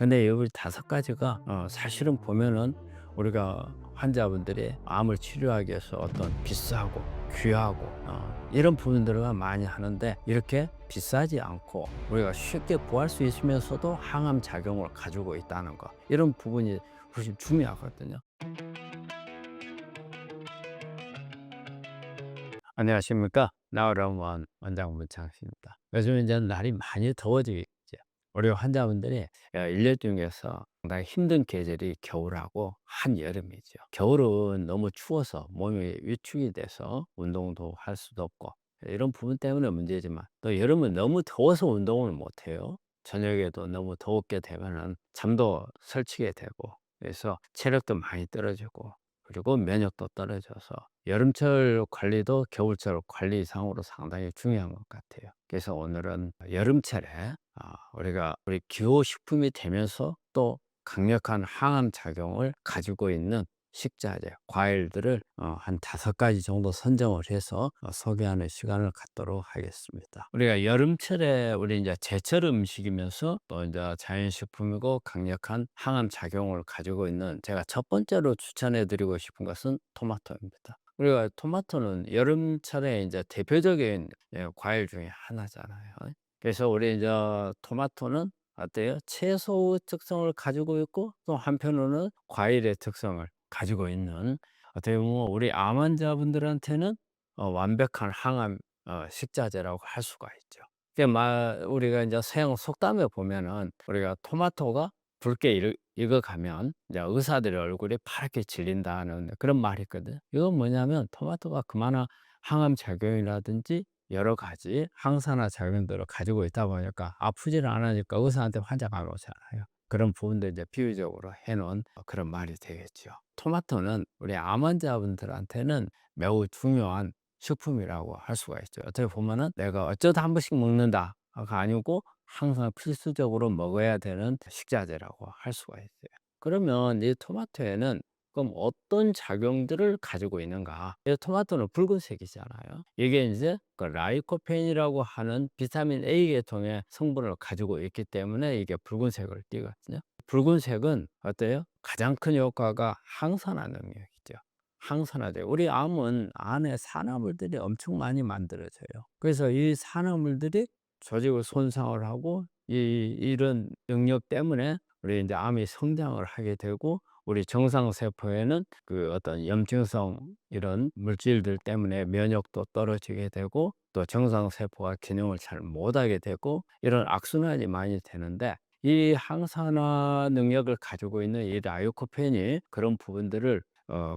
근데 이 5가지가 사실은 보면은 우리가 환자분들이 암을 치료하기 위해서 어떤 비싸고 귀하고 이런 부분들을 많이 하는데, 이렇게 비싸지 않고 우리가 쉽게 구할 수 있으면서도 항암 작용을 가지고 있다는 거, 이런 부분이 훨씬 중요하거든요. 안녕하십니까. 나우라원 원장 문창식입니다. 요즘 이제 날이 많이 더워지고 있죠. 우리 환자분들이 1년 중에서 상당히 힘든 계절이 겨울하고 한여름이죠. 겨울은 너무 추워서 몸이 위축이 돼서 운동도 할 수도 없고 이런 부분 때문에 문제지만, 또 여름은 너무 더워서 운동을 못 해요. 저녁에도 너무 덥게 되면은 잠도 설치게 되고, 그래서 체력도 많이 떨어지고, 그리고 면역도 떨어져서 여름철 관리도 겨울철 관리 이상으로 상당히 중요한 것 같아요. 그래서 오늘은 여름철에 우리가 우리 기호식품이 되면서 또 강력한 항암 작용을 가지고 있는 식자재, 과일들을 한 5가지 정도 선정을 해서 소개하는 시간을 갖도록 하겠습니다. 우리가 여름철에 우리 이제 제철 음식이면서 또 이제 자연식품이고 강력한 항암 작용을 가지고 있는, 제가 첫 번째로 추천해 드리고 싶은 것은 토마토입니다. 우리가 토마토는 여름철에 이제 대표적인 과일 중에 하나잖아요. 그래서 우리 이제 토마토는 어때요? 채소의 특성을 가지고 있고, 또 한편으로는 과일의 특성을 가지고 있는, 어떻게 보면 우리 암 환자분들한테는 완벽한 항암 식자재라고 할 수가 있죠. 우리가 이제 서양 속담에 보면은 우리가 토마토가 붉게 익어가면 이제 의사들의 얼굴이 파랗게 질린다는 그런 말이 있거든요. 이건 뭐냐면 토마토가 그만한 항암 작용이라든지 여러 가지 항산화 작용들을 가지고 있다 보니까 아프지를 않으니까 의사한테 환자가 안 오잖아요. 그런 부분도 이제 비유적으로 해 놓은 그런 말이 되겠죠. 토마토는 우리 암 환자분들한테는 매우 중요한 식품이라고 할 수가 있죠. 어떻게 보면은 내가 어쩌다 한 번씩 먹는다가 아니고 항상 필수적으로 먹어야 되는 식자재라고 할 수가 있어요. 그러면 이 토마토에는 그럼 어떤 작용들을 가지고 있는가? 이 토마토는 붉은색이잖아요. 이게 이제 그 라이코펜이라고 하는 비타민 A 계통의 성분을 가지고 있기 때문에 이게 붉은색을 띠거든요. 붉은색은 어때요? 가장 큰 효과가 항산화 능력이죠. 항산화제. 우리 암은 안에 산화물들이 엄청 많이 만들어져요. 그래서 이 산화물들이 조직을 손상을 하고, 이런 능력 때문에 우리 이제 암이 성장을 하게 되고, 우리 정상 세포에는 그 어떤 염증성 이런 물질들 때문에 면역도 떨어지게 되고, 또 정상 세포가 기능을 잘 못하게 되고, 이런 악순환이 많이 되는데, 이 항산화 능력을 가지고 있는 이 라이코펜이 그런 부분들을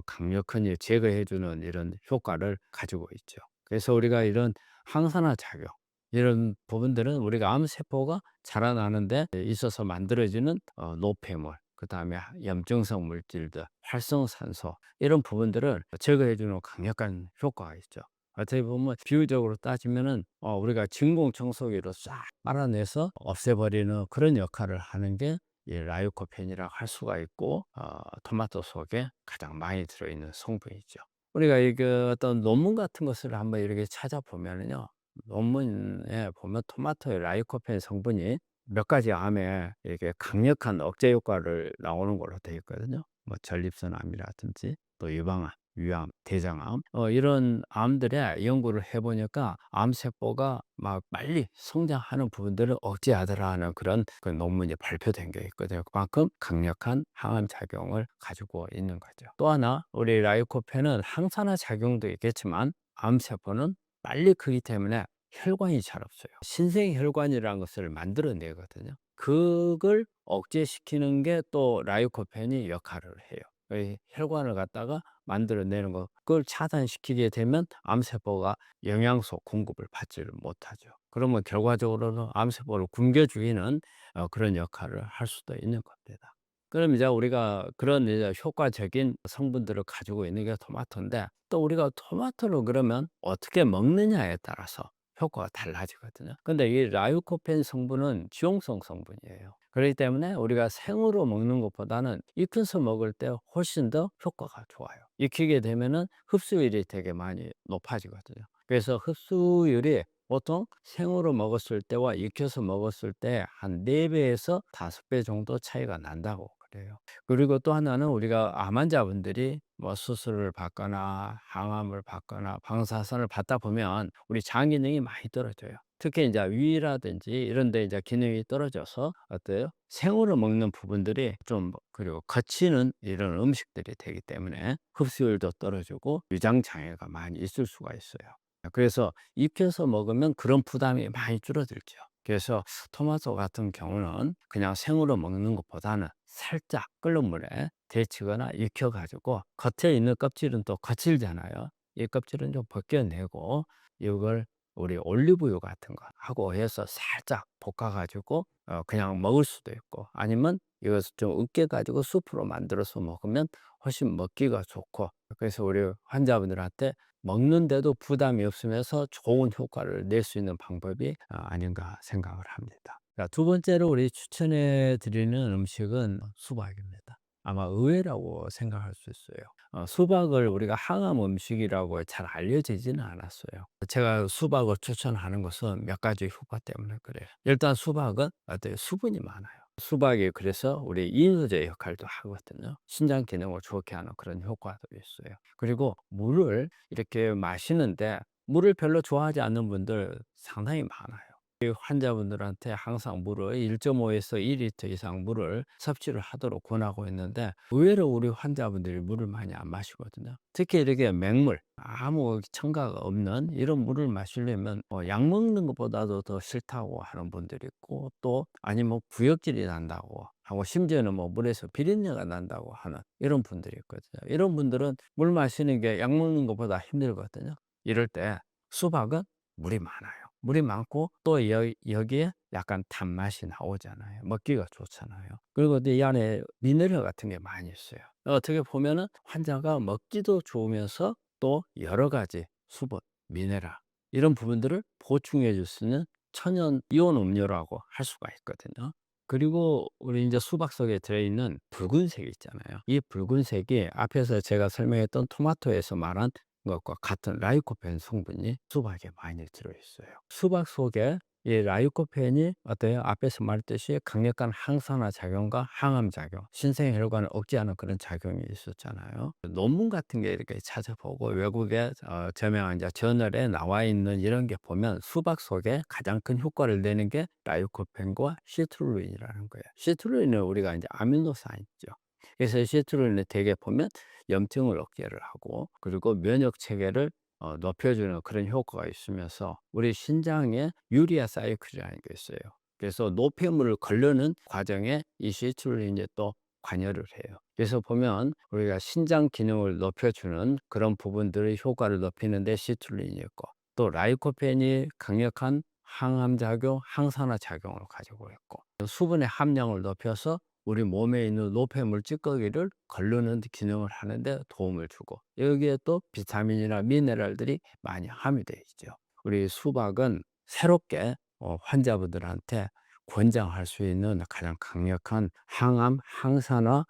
강력하게 제거해 주는 이런 효과를 가지고 있죠. 그래서 우리가 이런 항산화 작용, 이런 부분들은 우리가 암세포가 자라나는 데 있어서 만들어지는 노폐물, 그다음에 염증성 물질들, 활성산소, 이런 부분들을 제거해 주는 강력한 효과가 있죠. 어떻게 보면 비유적으로 따지면은 우리가 진공청소기로 싹 빨아내서 없애버리는 그런 역할을 하는 게 이 라이코펜이라고 할 수가 있고, 토마토 속에 가장 많이 들어있는 성분이죠. 우리가 이게 어떤 논문 같은 것을 한번 이렇게 찾아보면은요, 논문에 보면 토마토의 라이코펜 성분이 몇 가지 암에 이렇게 강력한 억제 효과를 나오는 걸로 되어 있거든요. 뭐 전립선 암이라든지 또 유방암, 위암, 대장암, 이런 암들의 연구를 해 보니까 암세포가 막 빨리 성장하는 부분들을 억제하더라는 그런 그 논문이 발표된 게 있거든요. 그만큼 강력한 항암 작용을 가지고 있는 거죠. 또 하나, 우리 라이코펜은 항산화 작용도 있겠지만 암세포는 빨리 크기 때문에 혈관이 잘 없어요. 신생혈관이라는 것을 만들어내거든요. 그걸 억제시키는 게 또 라이코펜이 역할을 해요. 이 혈관을 갖다가 만들어내는 거, 그걸 차단시키게 되면 암세포가 영양소 공급을 받지를 못하죠. 그러면 결과적으로는 암세포를 굶겨 죽이는 그런 역할을 할 수도 있는 겁니다. 그럼 이제 우리가 그런 이제 효과적인 성분들을 가지고 있는 게 토마토인데, 또 우리가 토마토를 그러면 어떻게 먹느냐에 따라서 효과가 달라지거든요. 근데 이 라이코펜 성분은 지용성 성분이에요. 그렇기 때문에 우리가 생으로 먹는 것보다는 익혀서 먹을 때 훨씬 더 효과가 좋아요. 익히게 되면은 흡수율이 되게 많이 높아지거든요. 그래서 흡수율이 보통 생으로 먹었을 때와 익혀서 먹었을 때 한 4 배에서 5배 정도 차이가 난다고 그래요. 그리고 또 하나는 우리가 암 환자분들이 뭐 수술을 받거나 항암을 받거나 방사선을 받다 보면 우리 장 기능이 많이 떨어져요. 특히 인제 위라든지 이런 데 이제 기능이 떨어져서 어때요? 생으로 먹는 부분들이 좀 그리고 거치는 이런 음식들이 되기 때문에 흡수율도 떨어지고 위장 장애가 많이 있을 수가 있어요. 그래서 익혀서 먹으면 그런 부담이 많이 줄어들죠. 그래서 토마토 같은 경우는 그냥 생으로 먹는 것보다는 살짝 끓는 물에 데치거나 익혀 가지고 겉에 있는 껍질은 또 거칠잖아요. 이 껍질은 좀 벗겨내고 이걸 우리 올리브유 같은 거 하고 해서 살짝 볶아 가지고 그냥 먹을 수도 있고, 아니면 이것을 좀 으깨 가지고 수프로 만들어서 먹으면 훨씬 먹기가 좋고, 그래서 우리 환자분들한테 먹는데도 부담이 없으면서 좋은 효과를 낼 수 있는 방법이 아닌가 생각을 합니다. 자, 두 번째로 우리 추천해 드리는 음식은 수박입니다. 아마 의외라고 생각할 수 있어요. 수박을 우리가 항암 음식이라고 잘 알려지지는 않았어요. 제가 수박을 추천하는 것은 몇 가지 효과 때문에 그래요. 일단 수박은 어때요? 수분이 많아요. 수박이 그래서 우리 이뇨제 역할도 하거든요. 신장 기능을 좋게 하는 그런 효과도 있어요. 그리고 물을 이렇게 마시는데 물을 별로 좋아하지 않는 분들 상당히 많아요. 이 환자분들한테 항상 물을 1.5에서 2리터 이상 물을 섭취를 하도록 권하고 있는데, 의외로 우리 환자분들이 물을 많이 안 마시거든요. 특히 이렇게 맹물, 아무 첨가가 없는 이런 물을 마시려면 약 먹는 것보다도 더 싫다고 하는 분들이 있고, 또 아니면 구역질이 난다고 하고, 심지어는 뭐 물에서 비린내가 난다고 하는 이런 분들이 있거든요. 이런 분들은 물 마시는 게 약 먹는 것보다 힘들거든요. 이럴 때 수박은 물이 많아요. 물이 많고 또 여기에 약간 단맛이 나오잖아요. 먹기가 좋잖아요. 그리고 또 이 안에 미네랄 같은 게 많이 있어요. 어떻게 보면은 환자가 먹기도 좋으면서 또 여러 가지 수분, 미네랄 이런 부분들을 보충해 줄 수 있는 천연 이온 음료라고 할 수가 있거든요. 그리고 우리 이제 수박 속에 들어있는 붉은색 있잖아요. 이 붉은색이 앞에서 제가 설명했던 토마토에서 말한 것과 같은 라이코펜 성분이 수박에 많이 들어있어요. 수박 속에 이 라이코펜이 어때요? 앞에서 말했듯이 강력한 항산화 작용과 항암 작용, 신생혈관을 억제하는 그런 작용이 있었잖아요. 논문 같은 게 이렇게 찾아보고 외국의 저명한 이제 저널에 나와 있는 이런 게 보면 수박 속에 가장 큰 효과를 내는 게 라이코펜과 시트루린이라는 거예요. 시트루린은 우리가 이제 아미노산이죠. 그래서 시트루린을 대개 보면 염증을 억제를 하고, 그리고 면역 체계를 높여주는 그런 효과가 있으면서 우리 신장에 유리아 사이클이라는 게 있어요. 그래서 노폐물을 걸르는 과정에 이 시트루린이 또 관여를 해요. 그래서 보면 우리가 신장 기능을 높여주는 그런 부분들의 효과를 높이는 데 시트루린이 있고, 또 라이코펜이 강력한 항암 작용, 항산화 작용을 가지고 있고, 수분의 함량을 높여서 우리 몸에 있는 노폐물 찌꺼기를 걸르는 기능을 하는데 도움을 주고, 여기에 또 비타민이나 미네랄들이 많이 함유되어 있죠. 우리 수박은 새롭게 환자분들한테 권장할 수 있는 가장 강력한 항암, 항산화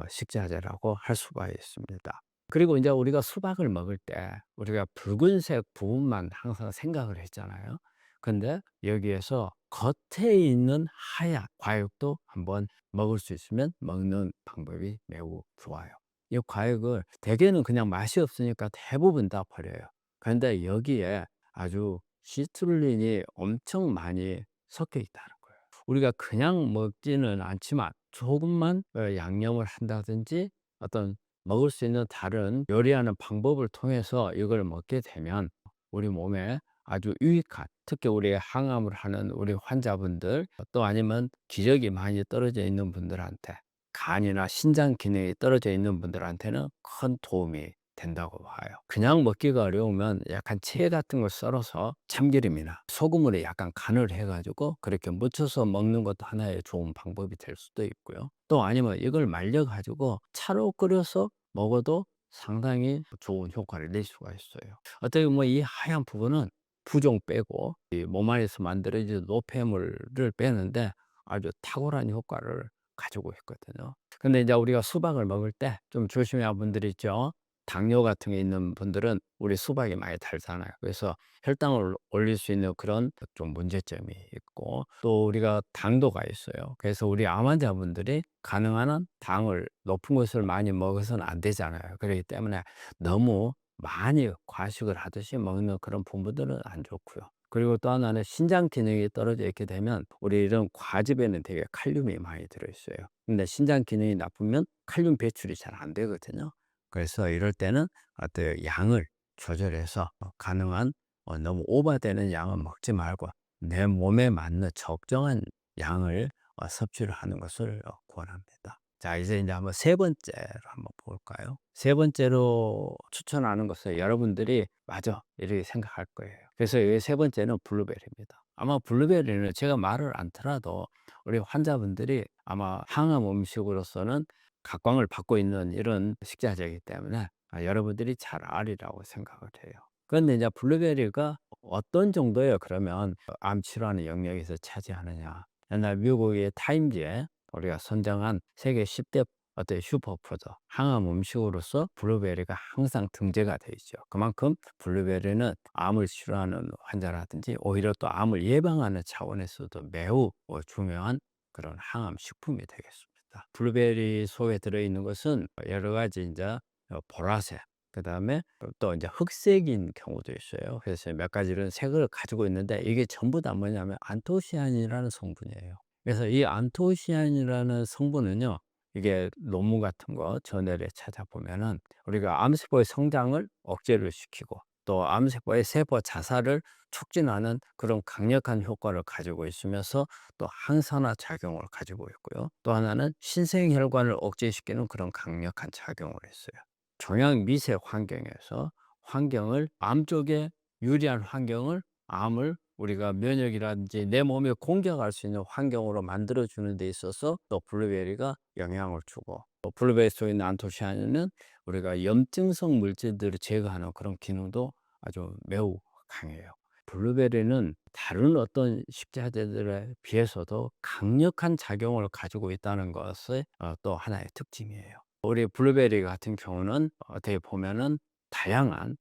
식자재라고 할 수가 있습니다. 그리고 이제 우리가 수박을 먹을 때 우리가 붉은색 부분만 항상 생각을 했잖아요. 근데 여기에서 겉에 있는 하얀 과육도 한번 먹을 수 있으면 먹는 방법이 매우 좋아요. 이 과육을 대개는 그냥 맛이 없으니까 대부분 다 버려요. 그런데 여기에 아주 시트룰린이 엄청 많이 섞여 있다는 거예요. 우리가 그냥 먹지는 않지만 조금만 양념을 한다든지 어떤 먹을 수 있는 다른 요리하는 방법을 통해서 이걸 먹게 되면 우리 몸에 아주 유익한, 특히 우리 항암을 하는 우리 환자분들, 또 아니면 기력이 많이 떨어져 있는 분들한테, 간이나 신장 기능이 떨어져 있는 분들한테는 큰 도움이 된다고 봐요. 그냥 먹기가 어려우면 약간 채 같은 걸 썰어서 참기름이나 소금으로 약간 간을 해 가지고 그렇게 무쳐서 먹는 것도 하나의 좋은 방법이 될 수도 있고요. 또 아니면 이걸 말려 가지고 차로 끓여서 먹어도 상당히 좋은 효과를 낼 수가 있어요. 어떻게 보면 이 하얀 부분은 부종 빼고 이 몸 안에서 만들어진 노폐물을 빼는데 아주 탁월한 효과를 가지고 있거든요. 근데 이제 우리가 수박을 먹을 때 좀 조심해야 할 분들이 있죠. 당뇨 같은 게 있는 분들은 우리 수박이 많이 달잖아요. 그래서 혈당을 올릴 수 있는 그런 좀 문제점이 있고, 또 우리가 당도가 있어요. 그래서 우리 암 환자분들이 가능한 한 당을 높은 것을 많이 먹어서는 안 되잖아요. 그렇기 때문에 너무 많이 과식을 하듯이 먹는 그런 부분들은 안 좋고요. 그리고 또 하나는 신장 기능이 떨어져 있게 되면 우리 이런 과즙에는 되게 칼륨이 많이 들어 있어요. 근데 신장 기능이 나쁘면 칼륨 배출이 잘 안 되거든요. 그래서 이럴 때는 어떤 양을 조절해서 가능한 너무 오버되는 양은 먹지 말고 내 몸에 맞는 적정한 양을 섭취를 하는 것을 권합니다. 자, 이제 한번 세 번째로 한번 볼까요? 세 번째로 추천하는 것은 여러분들이 맞아 이렇게 생각할 거예요. 그래서 이 세 번째는 블루베리입니다. 아마 블루베리는 제가 말을 않더라도 우리 환자분들이 아마 항암 음식으로서는 각광을 받고 있는 이런 식자재이기 때문에 여러분들이 잘 아리라고 생각을 해요. 그런데 이제 블루베리가 어떤 정도예요? 그러면 암 치료하는 영역에서 차지하느냐? 옛날 미국의 타임지에 우리가 선정한 세계 10대 어떤 슈퍼푸드 항암 음식으로서 블루베리가 항상 등재가 돼 있죠. 그만큼 블루베리는 암을 치료하는 환자라든지 오히려 또 암을 예방하는 차원에서도 매우 중요한 그런 항암 식품이 되겠습니다. 블루베리 속에 들어있는 것은 여러 가지 이제 보라색, 그다음에 또 이제 흑색인 경우도 있어요. 그래서 몇 가지는 색을 가지고 있는데 이게 전부 다 뭐냐면 안토시아닌이라는 성분이에요. 그래서 이 안토시아닌이라는 성분은요, 이게 논문 같은 거 저널에 찾아보면은 우리가 암세포의 성장을 억제를 시키고 또 암세포의 세포 자살을 촉진하는 그런 강력한 효과를 가지고 있으면서 또 항산화 작용을 가지고 있고요. 또 하나는 신생혈관을 억제시키는 그런 강력한 작용을 했어요. 종양 미세 환경에서 환경을 암 쪽에 유리한 환경을 암을 우리가 면역이라든지 내 몸에 공격할 수 있는 환경으로 만들어 주는 데 있어서 또 블루베리가 영향을 주고, 또 블루베리 속에 있는 안토시아닌은 우리가 염증성 물질들을 제거하는 그런 기능도 아주 매우 강해요. 블루베리는 다른 어떤 식자재들에 비해서도 강력한 작용을 가지고 있다는 것의 또 하나의 특징이에요. 우리 블루베리 같은 경우는 어떻게 보면은 다양한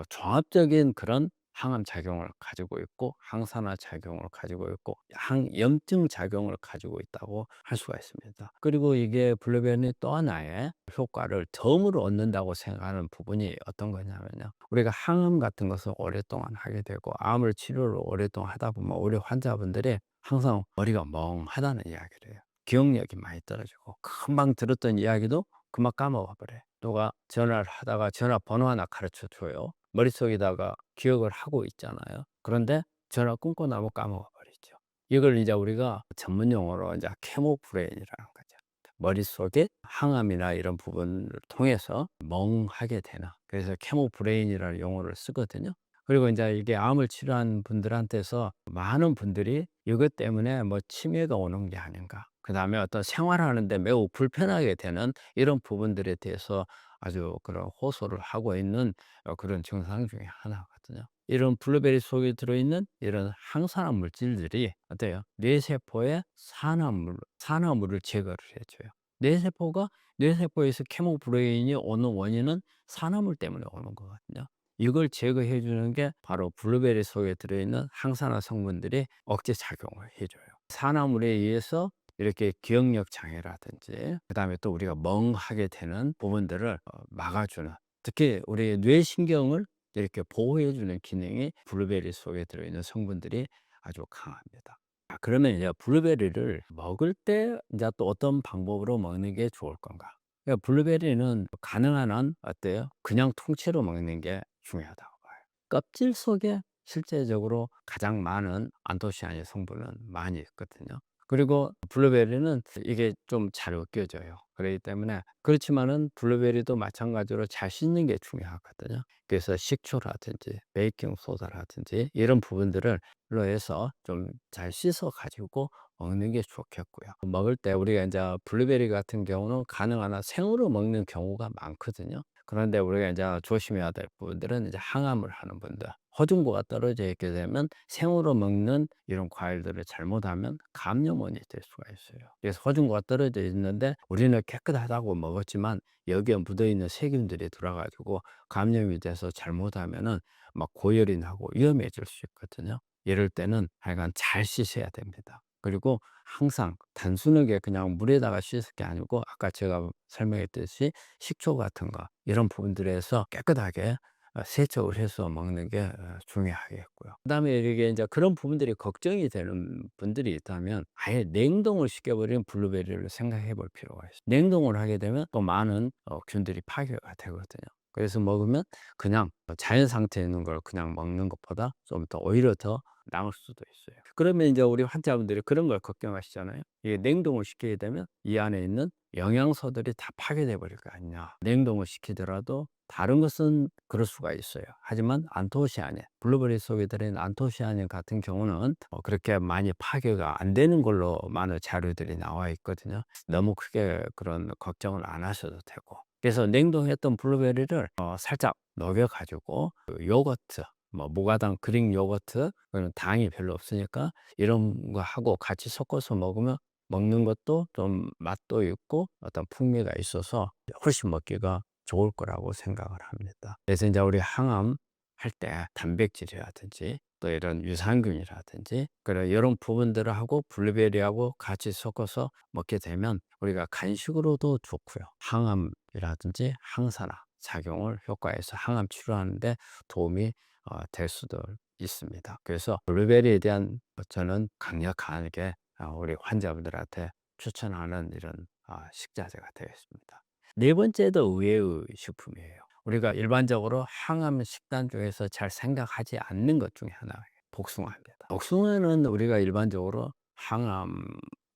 종합적인 그런 항암 작용을 가지고 있고 항산화 작용을 가지고 있고 항염증 작용을 가지고 있다고 할 수가 있습니다. 그리고 이게 블루베리는 또 하나의 효과를 덤으로 얻는다고 생각하는 부분이 어떤 거냐면요, 우리가 항암 같은 것을 오랫동안 하게 되고 암을 치료를 오랫동안 하다 보면 우리 환자분들이 항상 머리가 멍하다는 이야기를 해요. 기억력이 많이 떨어지고 금방 들었던 이야기도 금방 까먹어 버려요. 누가 전화를 하다가 전화번호 하나 가르쳐 줘요. 머릿속에다가 기억을 하고 있잖아요. 그런데 전화 끊고 나면 까먹어 버리죠. 이걸 이제 우리가 전문 용어로 이제 캐모브레인이라는 거죠. 머릿속에 항암이나 이런 부분을 통해서 멍하게 되는, 그래서 캐모브레인이라는 용어를 쓰거든요. 그리고 이제 이게 암을 치료한 분들한테서 많은 분들이 이것 때문에 뭐 치매가 오는 게 아닌가, 그다음에 어떤 생활하는 데 매우 불편하게 되는 이런 부분들에 대해서 아주 그런 호소를 하고 있는 그런 증상 중에 하나거든요. 이런 블루베리 속에 들어있는 이런 항산화 물질들이 어때요? 뇌세포의 산화물을 제거를 해 줘요. 뇌세포가 뇌세포에서 케모브레인이 오는 원인은 산화물 때문에 오는 거거든요. 이걸 제거해 주는 게 바로 블루베리 속에 들어있는 항산화 성분들이 억제 작용을 해 줘요. 산화물에 의해서 이렇게 기억력 장애라든지 그다음에 또 우리가 멍하게 되는 부분들을 막아주는, 특히 우리 뇌신경을 이렇게 보호해 주는 기능이 블루베리 속에 들어있는 성분들이 아주 강합니다. 그러면 이제 블루베리를 먹을 때 이제 또 어떤 방법으로 먹는 게 좋을 건가? 그러니까 블루베리는 가능한 한 어때요? 그냥 통째로 먹는 게 중요하다고 봐요. 껍질 속에 실제적으로 가장 많은 안토시아닌 성분은 많이 있거든요. 그리고 블루베리는 이게 좀 잘 으깨져요. 그렇기 때문에, 그렇지만은 블루베리도 마찬가지로 잘 씻는 게 중요하거든요. 그래서 식초라든지 베이킹 소다라든지 이런 부분들을 로 해서 좀 잘 씻어 가지고 먹는 게 좋겠고요. 먹을 때 우리가 이제 블루베리 같은 경우는 가능한 한 생으로 먹는 경우가 많거든요. 그런데 우리가 이제 조심해야 될 부분들은 이제 항암을 하는 분들, 호중고가 떨어져 있게 되면 생으로 먹는 이런 과일들을 잘못하면 감염원이 될 수가 있어요. 그래서 호중고가 떨어져 있는데 우리는 깨끗하다고 먹었지만 여기에 묻어 있는 세균들이 들어 가지고 감염이 돼서 잘못하면은 막 고열이 나고 위험해질 수 있거든요. 이럴 때는 하여간 잘 씻어야 됩니다. 그리고 항상 단순하게 그냥 물에다가 씻을 게 아니고 아까 제가 설명했듯이 식초 같은 거 이런 부분들에서 깨끗하게 세척을 해서 먹는 게 중요하겠고요. 그다음에 이게 인제 그런 부분들이 걱정이 되는 분들이 있다면 아예 냉동을 시켜 버린 블루베리를 생각해 볼 필요가 있어요. 냉동을 하게 되면 또 많은 균들이 파괴가 되거든요. 그래서 먹으면 그냥 자연 상태에 있는 걸 그냥 먹는 것보다 좀 더 오히려 더 나을 수도 있어요. 그러면 인제 우리 환자분들이 그런 걸 걱정하시잖아요. 이게 냉동을 시키게 되면 이 안에 있는 영양소들이 다 파괴돼 버릴 거 아니냐. 냉동을 시키더라도 다른 것은 그럴 수가 있어요. 하지만 안토시아닌, 블루베리 속에 들어있는 안토시아닌 같은 경우는 그렇게 많이 파괴가 안 되는 걸로 많은 자료들이 나와 있거든요. 너무 크게 그런 걱정을 안 하셔도 되고. 그래서 냉동했던 블루베리를 살짝 녹여 가지고 그 요거트, 뭐 무가당 그릭 요거트, 그는 당이 별로 없으니까 이런 거 하고 같이 섞어서 먹는 것도 좀 맛도 있고 어떤 풍미가 있어서 훨씬 먹기가 좋을 거라고 생각을 합니다. 그래서 인제 우리 항암 할 때 단백질이라든지 또 이런 유산균이라든지 그런 요런 부분들을 하고 블루베리하고 같이 섞어서 먹게 되면 우리가 간식으로도 좋고요. 항암이라든지 항산화 작용을 효과해서 항암 치료하는 데 도움이 될 수도 있습니다. 그래서 블루베리에 대한 저는 강력하게 우리 환자분들한테 추천하는 이런 식자재가 되겠습니다. 네 번째도 의외의 식품이에요. 우리가 일반적으로 항암 식단 중에서 잘 생각하지 않는 것 중에 하나가 복숭아입니다. 복숭아는 우리가 일반적으로 항암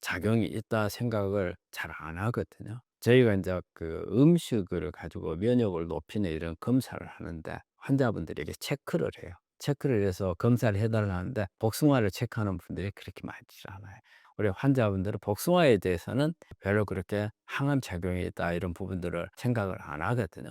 작용이 있다 생각을 잘 안 하거든요. 저희가 인제 그 음식을 가지고 면역을 높이는 이런 검사를 하는데 환자분들에게 체크를 해요. 체크를 해서 검사를 해 달라는데 복숭아를 체크하는 분들이 그렇게 많지 않아요. 우리 환자분들은 복숭아에 대해서는 별로 그렇게 '항암 작용이 있다.' 이런 부분들을 생각을 안 하거든요.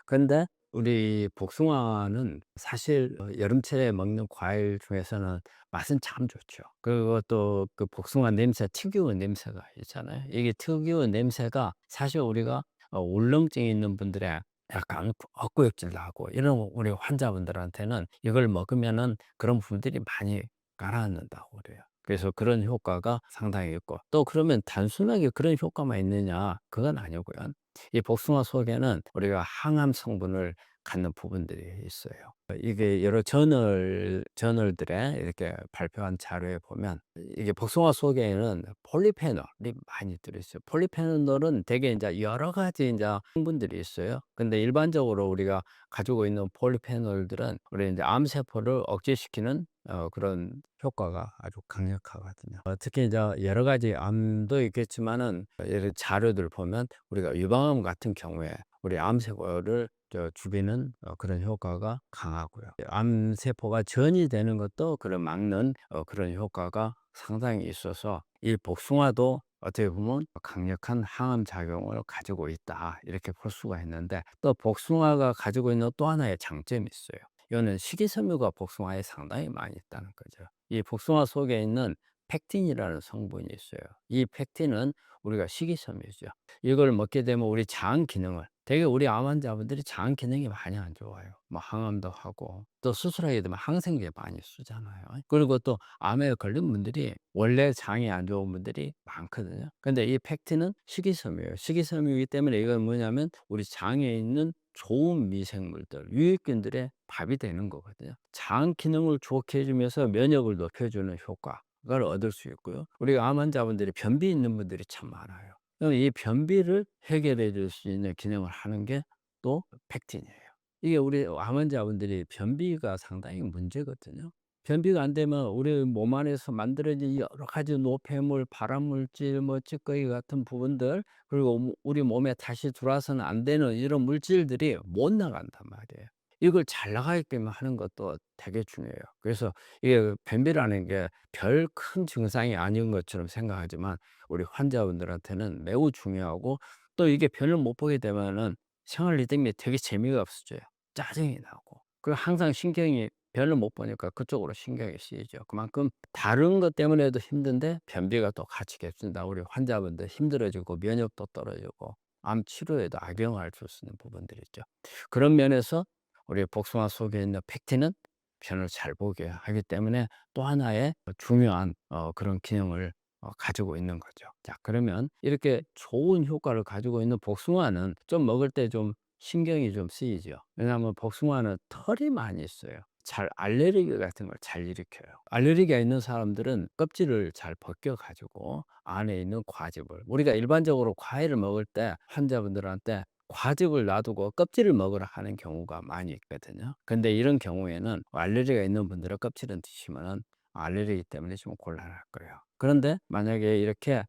근데 우리 복숭아는 사실 여름철에 먹는 과일 중에서는 맛은 참 좋죠. 그리고 또 그 복숭아 냄새 특유의 냄새가 있잖아요. 이게 특유의 냄새가 사실 우리가 울렁증이 있는 분들의 약간 헛구역질 나고 이런 우리 환자분들한테는 이걸 먹으면은 그런 분들이 많이 가라앉는다고 그래요. 그래서 그런 효과가 상당히 있고 또 그러면 단순하게 그런 효과만 있느냐 그건 아니고요. 이 복숭아 속에는 우리가 항암 성분을 갖는 부분들이 있어요. 이게 여러 저널들에 이렇게 발표한 자료에 보면 이게 복숭아 속에는 폴리페놀이 많이 들어있어요. 폴리페놀은 되게 인제 여러 가지 인제 성분들이 있어요. 근데 일반적으로 우리가 가지고 있는 폴리페놀들은 우리 인제 암세포를 억제시키는 그런 효과가 아주 강력하거든요. 특히 이제 여러 가지 암도 있겠지만은 예를 자료들 보면 우리가 유방암 같은 경우에 우리 암세포를 죽이는 그런 효과가 강하고요. 암세포가 전이 되는 것도 그런 막는 그런 효과가 상당히 있어서 이 복숭아도 어떻게 보면 강력한 항암 작용을 가지고 있다. 이렇게 볼 수가 있는데 또 복숭아가 가지고 있는 또 하나의 장점이 있어요. 이거는 식이섬유가 복숭아에 상당히 많이 있다는 거죠. 이 복숭아 속에 있는 펙틴이라는 성분이 있어요. 이 펙틴은 우리가 식이섬유죠. 이걸 먹게 되면 우리 장 기능을 되게 우리 암 환자분들이 장 기능이 많이 안 좋아요. 뭐 항암도 하고 또 수술하게 되면 항생제 많이 쓰잖아요. 그리고 또 암에 걸린 분들이 원래 장이 안 좋은 분들이 많거든요. 근데 이 펙틴은 식이섬유예요. 식이섬유이기 때문에 이건 뭐냐면 우리 장에 있는 좋은 미생물들, 유익균들의 밥이 되는 거거든요. 장 기능을 좋게 해 주면서 면역을 높여 주는 효과를 얻을 수 있고요. 우리 암 환자분들이 변비 있는 분들이 참 많아요. 그럼 이 변비를 해결해 줄 수 있는 기능을 하는 게 또 펙틴이에요. 이게 우리 암 환자분들이 변비가 상당히 문제거든요. 변비가 안 되면 우리 몸 안에서 만들어진 여러 가지 노폐물, 발암물질, 뭐 찌꺼기 같은 부분들 그리고 우리 몸에 다시 들어와서는 안 되는 이런 물질들이 못 나간단 말이에요. 이걸 잘 나가게끔 하는 것도 되게 중요해요. 그래서 이게 변비라는 게 별 큰 증상이 아닌 것처럼 생각하지만 우리 환자분들한테는 매우 중요하고 또 이게 변을 못 보게 되면은 생활 리듬이 되게 재미가 없어져요. 짜증이 나고. 그리고 항상 신경이 별로 못 보니까 그쪽으로 신경이 쓰이죠. 그만큼 다른 것 때문에도 힘든데 변비가 또 같이 겹친다. 우리 환자분들 힘들어지고 면역도 떨어지고 암 치료에도 악영향을 줄 수 있는 부분들이 있죠. 그런 면에서 우리 복숭아 속에 있는 펙틴은 변을 잘 보게 하기 때문에 또 하나의 중요한 그런 기능을 가지고 있는 거죠. 자, 그러면 이렇게 좋은 효과를 가지고 있는 복숭아는 좀 먹을 때 좀 신경이 좀 쓰이죠. 왜냐하면 복숭아는 털이 많이 있어요. 잘 알레르기 같은 걸 잘 일으켜요. 알레르기가 있는 사람들은 껍질을 잘 벗겨 가지고 안에 있는 과즙을, 우리가 일반적으로 과일을 먹을 때 환자분들한테 과즙을 놔두고 껍질을 먹으라 하는 경우가 많이 있거든요. 근데 이런 경우에는 알레르기가 있는 분들은 껍질은 드시면은 알레르기 때문에 좀 곤란할 거예요. 그런데 만약에 이렇게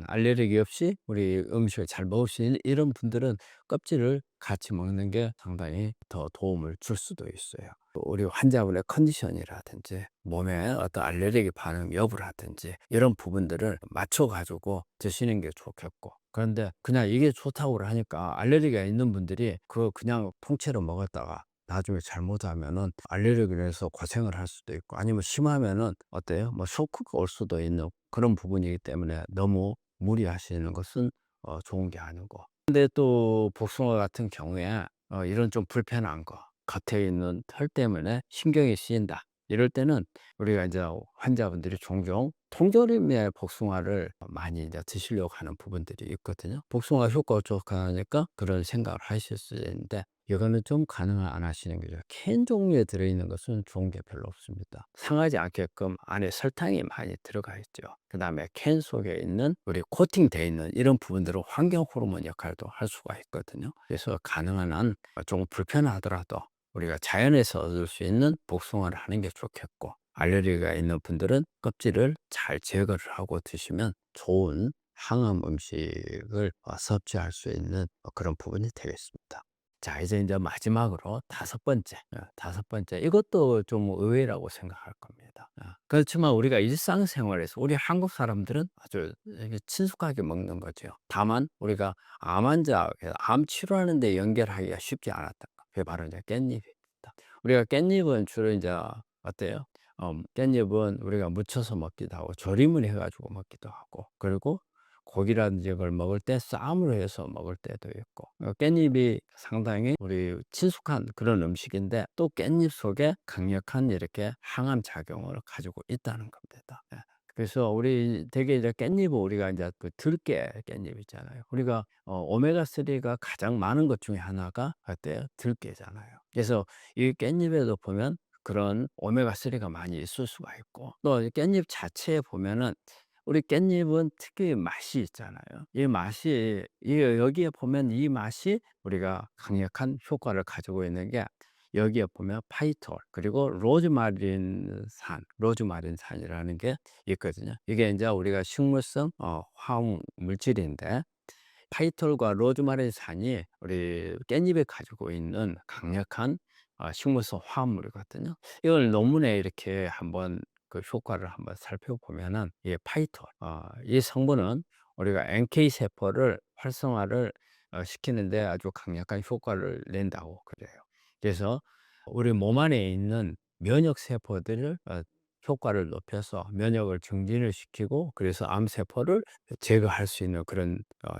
알레르기 없이 우리 음식을 잘 먹을 수 있는 이런 분들은 껍질을 같이 먹는 게 상당히 더 도움을 줄 수도 있어요. 우리 환자분의 컨디션이라든지 몸에 어떤 알레르기 반응 여부라든지 이런 부분들을 맞춰 가지고 드시는 게 좋겠고, 그런데 그냥 이게 좋다고 하니까 알레르기가 있는 분들이 그거 그냥 통째로 먹었다가 나중에 잘못하면은 알레르기로 해서 고생을 할 수도 있고, 아니면 심하면은 어때요? 뭐 쇼크가 올 수도 있는 그런 부분이기 때문에 너무 무리하시는 것은 좋은 게 아니고. 근데 또 복숭아 같은 경우에 이런 좀 불편한 거, 겉에 있는 털 때문에 신경이 쓰인다. 이럴 때는 우리가 이제 환자분들이 종종 통조림의 복숭아를 많이 이제 드시려고 하는 부분들이 있거든요. 복숭아 효과가 좋으니까 그런 생각을 하실 수 있는데, 이거는 좀 가능은 안 하시는 거죠. 캔 종류에 들어있는 것은 좋은 게 별로 없습니다. 상하지 않게끔 안에 설탕이 많이 들어가 있죠. 그다음에 캔 속에 있는 우리 코팅되어 있는 이런 부분들은 환경 호르몬 역할도 할 수가 있거든요. 그래서 가능한 한 조금 불편하더라도 우리가 자연에서 얻을 수 있는 복숭아를 하는 게 좋겠고, 알레르기가 있는 분들은 껍질을 잘 제거를 하고 드시면 좋은 항암 음식을 섭취할 수 있는 그런 부분이 되겠습니다. 자, 이제 마지막으로 다섯 번째. 다섯 번째. 이것도 좀 의외라고 생각할 겁니다. 그렇지만 우리가 일상생활에서 우리 한국 사람들은 아주 이게 친숙하게 먹는 거죠. 다만 우리가 암 환자, 암 치료하는 데 연결하기가 쉽지 않았던 거. 그게 바로 이제 깻잎입니다. 우리가 깻잎은 주로 이제 어때요? 깻잎은 우리가 무쳐서 먹기도 하고 조림을 해 가지고 먹기도 하고, 그리고 고기라든지 걸 먹을 때 쌈으로 해서 먹을 때도 있고, 깻잎이 상당히 우리 친숙한 그런 음식인데 또 깻잎 속에 강력한 이렇게 항암 작용을 가지고 있다는 겁니다. 예. 그래서 우리 되게 이제 깻잎은 우리가 이제 그 들깨 깻잎 있잖아요. 우리가 오메가3가 가장 많은 것 중에 하나가 어때요? 들깨잖아요. 그래서 이 깻잎에도 보면 그런 오메가3가 많이 있을 수가 있고, 또 이 깻잎 자체에 보면은 우리 깻잎은 특유의 맛이 있잖아요. 이 맛이 여기에 보면 이 맛이 우리가 강력한 효과를 가지고 있는 게, 여기에 보면 파이톨 그리고 로즈마린산이라는 게 있거든요. 이게 이제 우리가 식물성 화학 물질인데, 파이톨과 로즈마린산이 우리 깻잎에 가지고 있는 강력한 식물성 화합물이거든요. 이걸 논문에 이렇게 한번 그 효과를 한번 살펴보면은, 이 파이톨, 이 성분은 우리가 NK 세포를 활성화를 시키는데 아주 강력한 효과를 낸다고 그래요. 그래서 우리 몸 안에 있는 면역 세포들을 효과를 높여서 면역을 증진을 시키고, 그래서 암 세포를 제거할 수 있는 그런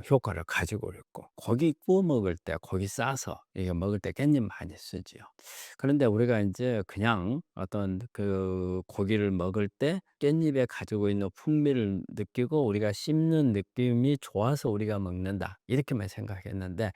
효과를 가지고 있고, 고기 구워 먹을 때 고기 싸서 이게 먹을 때 깻잎 많이 쓰지요. 그런데 우리가 이제 그냥 어떤 그 고기를 먹을 때 깻잎에 가지고 있는 풍미를 느끼고 우리가 씹는 느낌이 좋아서 우리가 먹는다, 이렇게만 생각했는데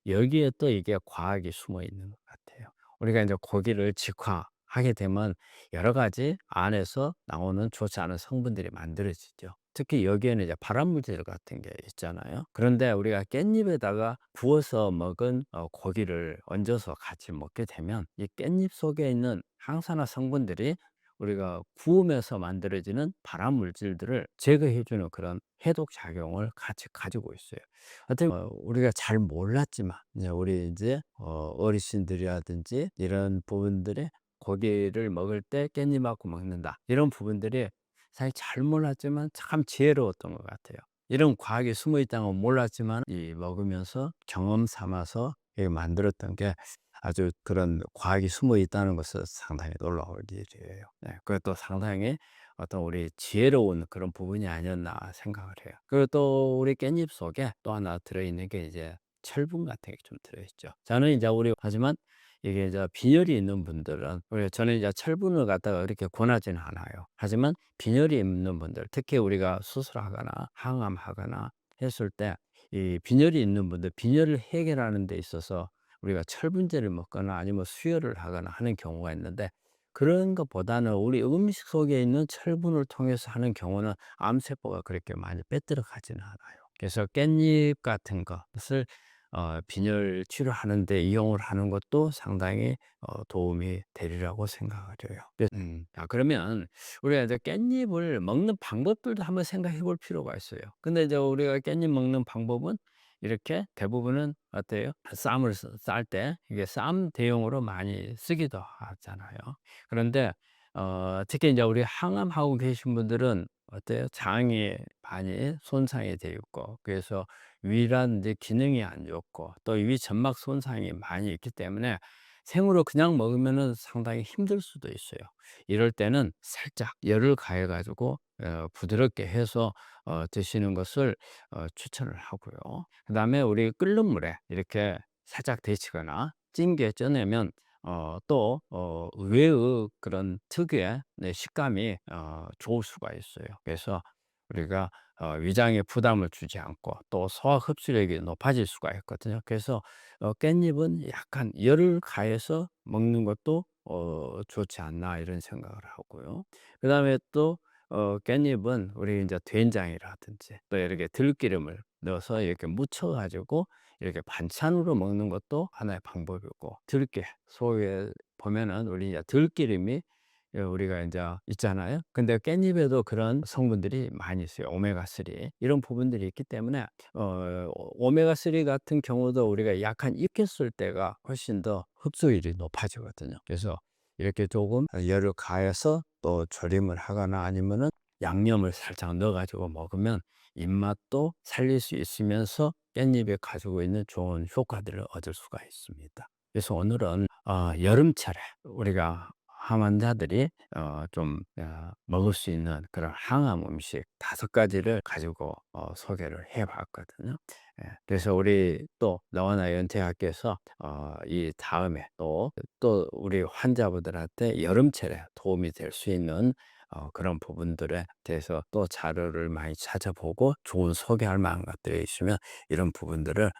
여기에 또 이게 과학이 숨어 있는 것 같아요. 우리가 이제 고기를 직화하게 되면 여러 가지 안에서 나오는 좋지 않은 성분들이 만들어지죠. 특히 여기에는 이제 발암물질 같은 게 있잖아요. 그런데 우리가 깻잎에다가 구워서 먹은 고기를 얹어서 같이 먹게 되면 이 깻잎 속에 있는 항산화 성분들이 우리가 구우면서 만들어지는 발암물질들을 제거해 주는 그런 해독 작용을 같이 가지고 있어요. 하여튼 우리가 잘 몰랐지만 이제 우리 이제 어르신들이라든지 이런 부분들이 고기를 먹을 때 깻잎하고 먹는다, 이런 부분들이 사실 잘 몰랐지만 참 지혜로웠던 것 같아요. 이런 과학이 숨어 있다는 건 몰랐지만 이 먹으면서 경험 삼아서 이렇게 만들었던 게 아주 그런 과학이 숨어 있다는 것은 상당히 놀라울 일이에요. 네. 그것도 상당히 어떤 우리 지혜로운 그런 부분이 아니었나 생각을 해요. 그리고 또 우리 깻잎 속에 또 하나 들어있는 게 이제 철분 같은 게 좀 들어있죠. 저는 이제 우리 하지만 이게 이제 빈혈이 있는 분들은 저는 이제 철분을 갖다가 그렇게 권하지는 않아요. 하지만 빈혈이 있는 분들, 특히 우리가 수술하거나 항암하거나 했을 때 이 빈혈이 있는 분들, 빈혈을 해결하는 데 있어서 우리가 철분제를 먹거나 아니면 수혈을 하거나 하는 경우가 있는데, 그런 것보다는 우리 음식 속에 있는 철분을 통해서 하는 경우는 암세포가 그렇게 많이 빼들어 가지는 않아요. 그래서 깻잎 같은 것을 빈혈 치료하는 데 이용을 하는 것도 상당히 도움이 되리라고 생각을 해요. 그러면 우리가 이제 깻잎을 먹는 방법들도 한번 생각해 볼 필요가 있어요. 근데 이제 우리가 깻잎 먹는 방법은 이렇게 대부분은 어때요? 쌈을 쌀 때 이게 쌈 대용으로 많이 쓰기도 하잖아요. 그런데 특히 이제 우리 항암하고 계신 분들은 어때요? 장이 많이 손상이 돼 있고, 그래서 위란 이제 기능이 안 좋고 또 위 점막 손상이 많이 있기 때문에 생으로 그냥 먹으면은 상당히 힘들 수도 있어요. 이럴 때는 살짝 열을 가해 가지고 부드럽게 해서 드시는 것을 추천을 하고요. 그다음에 우리 끓는 물에 이렇게 살짝 데치거나 찜기에 쪄내면 또 의외의 그런 특유의 네 식감이 좋을 수가 있어요. 그래서 우리가 위장에 부담을 주지 않고 또 소화 흡수력이 높아질 수가 있거든요. 그래서 깻잎은 약간 열을 가해서 먹는 것도 좋지 않나 이런 생각을 하고요. 그다음에 또 깻잎은 우리 이제 된장이라든지 또 이렇게 들기름을 넣어서 이렇게 묻혀 가지고 이렇게 반찬으로 먹는 것도 하나의 방법이고, 들깨 속에 보면은 우리 이제 들기름이 우리가 이제 있잖아요. 근데 깻잎에도 그런 성분들이 많이 있어요. 오메가3 이런 부분들이 있기 때문에 오메가3 같은 경우도 우리가 약간 익혔을 때가 훨씬 더 흡수율이 높아지거든요. 그래서 이렇게 조금 열을 가해서 또 조림을 하거나 아니면은 양념을 살짝 넣어 가지고 먹으면 입맛도 살릴 수 있으면서 깻잎이 가지고 있는 좋은 효과들을 얻을 수가 있습니다. 그래서 오늘은 여름철에 우리가 항 환자들이 좀 먹을 수 있는 그런 항암 음식 5가지를 가지고 소개를 해 봤거든요. 예. 그래서 우리 또 너와 나 연태학께서 이 다음에 또 우리 환자분들한테 여름철에 도움이 될 수 있는 그런 부분들에 대해서 또 자료를 많이 찾아보고 좋은 소개할 만한 것들이 있으면 이런 부분들을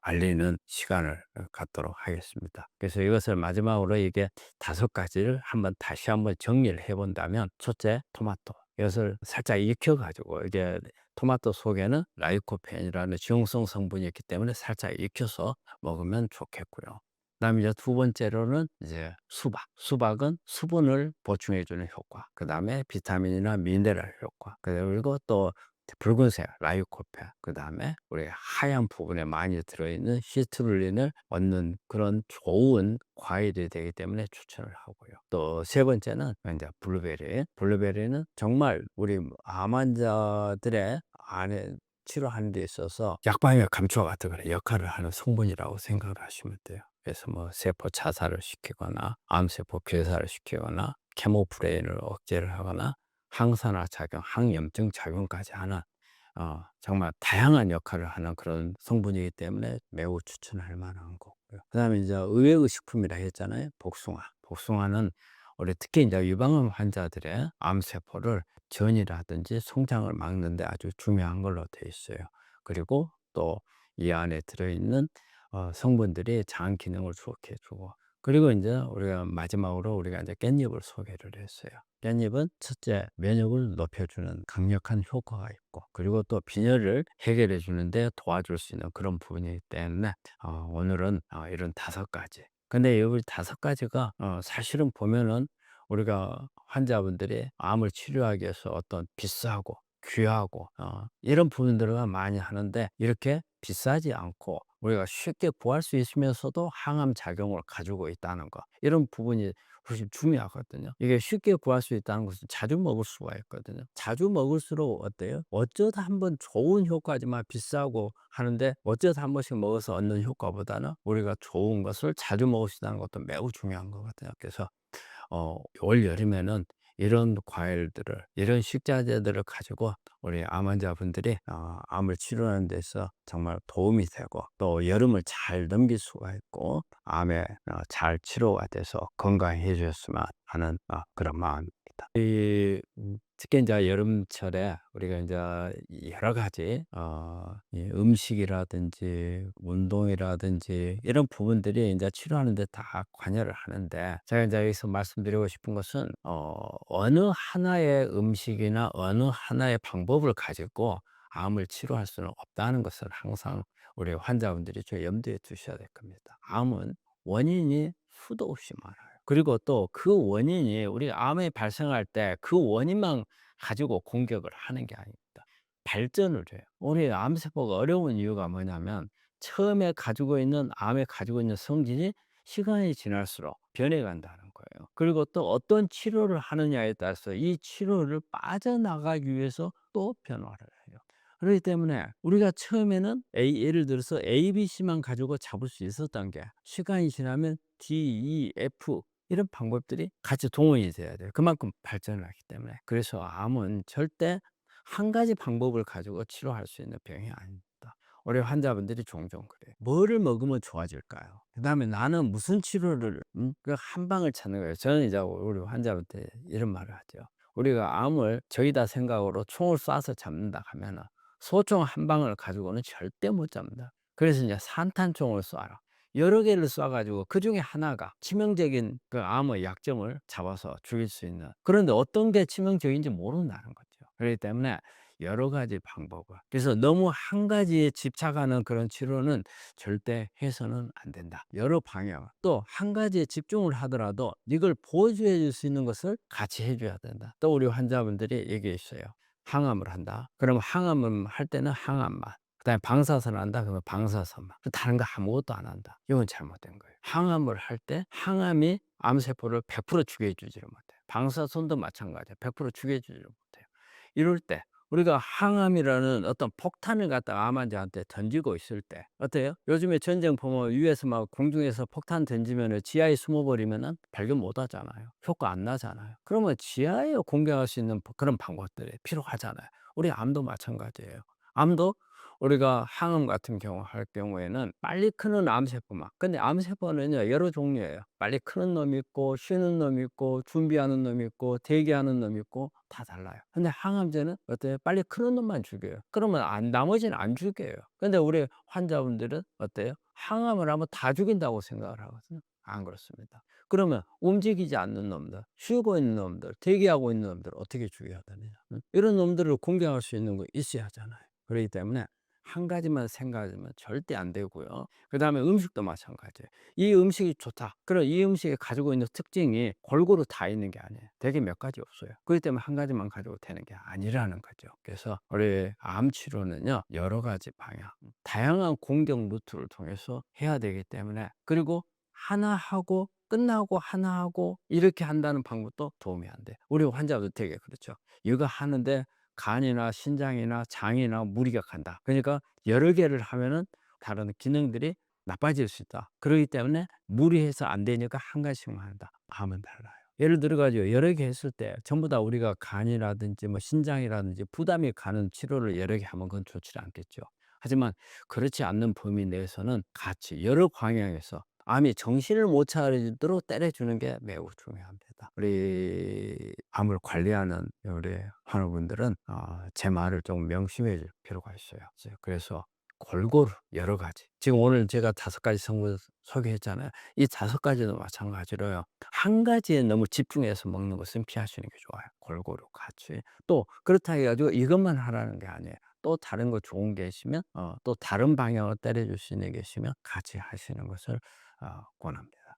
알리는 시간을 갖도록 하겠습니다. 그래서 이것을 마지막으로 이게 5가지를 다시 한번 정리를 해 본다면, 첫째, 토마토. 이것을 살짝 익혀 가지고, 이게 토마토 속에는 라이코펜이라는 지용성 성분이 있기 때문에 살짝 익혀서 먹으면 좋겠고요. 그다음에 이제 두 번째로는 이제 수박. 수박은 수분을 보충해 주는 효과, 그다음에 비타민이나 미네랄 효과, 그리고 또 붉은색 라이코펜, 그다음에 우리 하얀 부분에 많이 들어있는 시트룰린을 얻는 그런 좋은 과일이 되기 때문에 추천을 하고요. 또 세 번째는 이제 블루베리. 블루베리는 정말 우리 암 환자들의 안에 치료하는 데 있어서 약방의 감초 같은 그런 역할을 하는 성분이라고 생각을 하시면 돼요. 그래서 뭐 세포 자살을 시키거나 암세포 괴사를 시키거나 케모프레인을 억제를 하거나 항산화 작용, 항염증 작용까지 하는 정말 다양한 역할을 하는 그런 성분이기 때문에 매우 추천할 만한 거고요. 그다음에 이제 의외의 식품이라 했잖아요. 복숭아. 복숭아는 우리 특히 이제 유방암 환자들의 암세포를 전이라든지 성장을 막는 데 아주 중요한 걸로 돼 있어요. 그리고 또 이 안에 들어있는 성분들이 장 기능을 좋게 해 주고, 그리고 이제 우리가 마지막으로 우리가 이제 깻잎을 소개를 했어요. 깻잎은 첫째, 면역을 높여주는 강력한 효과가 있고, 그리고 또 빈혈을 해결해 주는데 도와줄 수 있는 그런 부분이기 때문에 오늘은 이런 5가지. 근데 이 5가지가 사실은 보면은 우리가 환자분들이 암을 치료하기 위해서 어떤 비싸고 귀하고 이런 부분들을 많이 하는데, 이렇게 비싸지 않고 우리가 쉽게 구할 수 있으면서도 항암 작용을 가지고 있다는 거, 이런 부분이 그것이 중요하거든요. 이게 쉽게 구할 수 있다는 것은 자주 먹을 수가 있거든요. 자주 먹을수록 어때요? 어쩌다 한번 좋은 효과지만 비싸고 하는데 어쩌다 한 번씩 먹어서 얻는 효과보다는 우리가 좋은 것을 자주 먹을 수 있다는 것도 매우 중요한 거거든요. 그래서 올 여름에는 이런 과일들을, 이런 식자재들을 가지고 우리 암 환자분들이 암을 치료하는 데서 정말 도움이 되고, 또 여름을 잘 넘길 수가 있고, 암에 잘 치료가 돼서 건강해졌으면 하는 그런 마음입니다. 특히 이제 여름철에 우리가 이제 여러 가지 이 음식이라든지 운동이라든지 이런 부분들이 이제 치료하는 데 다 관여를 하는데, 제가 이제 여기서 말씀드리고 싶은 것은 어느 하나의 음식이나 어느 하나의 방법을 가지고 암을 치료할 수는 없다는 것을 항상 우리 환자분들이 좀 염두에 두셔야 될 겁니다. 암은 원인이 수도 없이 많아요. 그리고 또 그 원인이, 우리 암이 발생할 때 그 원인만 가지고 공격을 하는 게 아닙니다. 발전을 해요. 우리 암세포가 어려운 이유가 뭐냐면, 처음에 가지고 있는 암에 가지고 있는 성질이 시간이 지날수록 변해간다는 거예요. 그리고 또 어떤 치료를 하느냐에 따라서 이 치료를 빠져나가기 위해서 또 변화를 해요. 그렇기 때문에 우리가 처음에는 예를 들어서 ABC만 가지고 잡을 수 있었던 게, 시간이 지나면 D, E, F 이런 방법들이 같이 동원이 돼야 돼요. 그만큼 발전을 하기 때문에. 그래서 암은 절대 한 가지 방법을 가지고 치료할 수 있는 병이 아닙니다. 우리 환자분들이 종종 그래요. 뭐를 먹으면 좋아질까요? 그다음에 나는 무슨 치료를, 그 한방을 찾는 거예요. 저는 이제 우리 환자한테 이런 말을 하죠. 우리가 암을 저희다 생각으로 총을 쏴서 잡는다 하면은 소총 한 방을 가지고는 절대 못 잡는다. 그래서 이제 산탄총을 쏴라. 여러 개를 쏴 가지고 그중에 하나가 치명적인 그 암의 약점을 잡아서 죽일 수 있는, 그런데 어떤 게 치명적인지 모른다는 거죠. 그렇기 때문에 여러 가지 방법을, 그래서 너무 한 가지에 집착하는 그런 치료는 절대 해서는 안 된다. 여러 방향, 또 한 가지에 집중을 하더라도 이걸 보조해 줄 수 있는 것을 같이 해 줘야 된다. 또 우리 환자분들이 얘기했어요. 항암을 한다. 그러면 항암을 할 때는 항암만, 그다음에 방사선을 한다 그러면 방사선만, 다른 거 아무것도 안 한다. 이건 잘못된 거예요. 항암을 할 때 항암이 암세포를 100% 죽여주지를 못해요. 방사선도 마찬가지예요. 100% 죽여주지를 못해요. 이럴 때 우리가 항암이라는 어떤 폭탄을 갖다가 암 환자한테 던지고 있을 때 어때요? 요즘에 전쟁 보면 위에서 막 공중에서 폭탄 던지면은 지하에 숨어 버리면은 발견 못 하잖아요. 효과 안 나잖아요. 그러면 지하에 공격할 수 있는 그런 방법들이 필요하잖아요. 우리 암도 마찬가지예요. 암도 우리가 항암 같은 경우 할 경우에는 빨리 크는 암세포만, 근데 암세포는요 여러 종류예요. 빨리 크는 놈이 있고 쉬는 놈이 있고 준비하는 놈이 있고 대기하는 놈이 있고 다 달라요. 근데 항암제는 어때요? 빨리 크는 놈만 죽여요. 그러면 나머지는 안 죽여요. 근데 우리 환자분들은 어때요? 항암을 하면 다 죽인다고 생각을 하거든요. 안 그렇습니다. 그러면 움직이지 않는 놈들, 쉬고 있는 놈들, 대기하고 있는 놈들 어떻게 죽여야 되느냐? 응? 이런 놈들을 공격할 수 있는 거 있어야 하잖아요. 그렇기 때문에 한 가지만 생각하면 절대 안 되고요. 그다음에 음식도 마찬가지예요. 이 음식이 좋다. 그럼 이 음식이 가지고 있는 특징이 골고루 다 있는 게 아니에요. 되게 몇 가지 없어요. 그렇기 때문에 한 가지만 가지고 되는 게 아니라는 거죠. 그래서 우리 암 치료는요, 여러 가지 방향, 다양한 공격 루트를 통해서 해야 되기 때문에, 그리고 하나 하고 끝나고 하나 하고 이렇게 한다는 방법도 도움이 안 돼요. 우리 환자도 되게 그렇죠. 이거 하는데 간이나 신장이나 장이나 무리가 간다. 그러니까 여러 개를 하면은 다른 기능들이 나빠질 수 있다. 그러기 때문에 무리해서 안 되니까 한 가지씩만 한다. 암은 달라요. 예를 들어 가지고 여러 개 했을 때 전부 다 우리가 간이라든지 뭐 신장이라든지 부담이 가는 치료를 여러 개 하면 그건 좋지 않겠죠. 하지만 그렇지 않는 범위 내에서는 같이 여러 방향에서 암이 정신을 못 차리도록 때려주는 게 매우 중요합니다. 우리 암을 관리하는 우리 환우분들은 제 말을 좀 명심해 줄 필요가 있어요. 그래서 골고루 여러 가지, 지금 오늘 제가 5가지 성분 소개했잖아요. 이 5가지도 마찬가지로요. 한 가지에 너무 집중해서 먹는 것은 피하시는 게 좋아요. 골고루 같이. 또 그렇다 해 가지고 이것만 하라는 게 아니에요. 또 다른 거 좋은 게 있으면 또 다른 방향으로 때려 줄 수 있는 게 있으면 같이 하시는 것을 권합니다.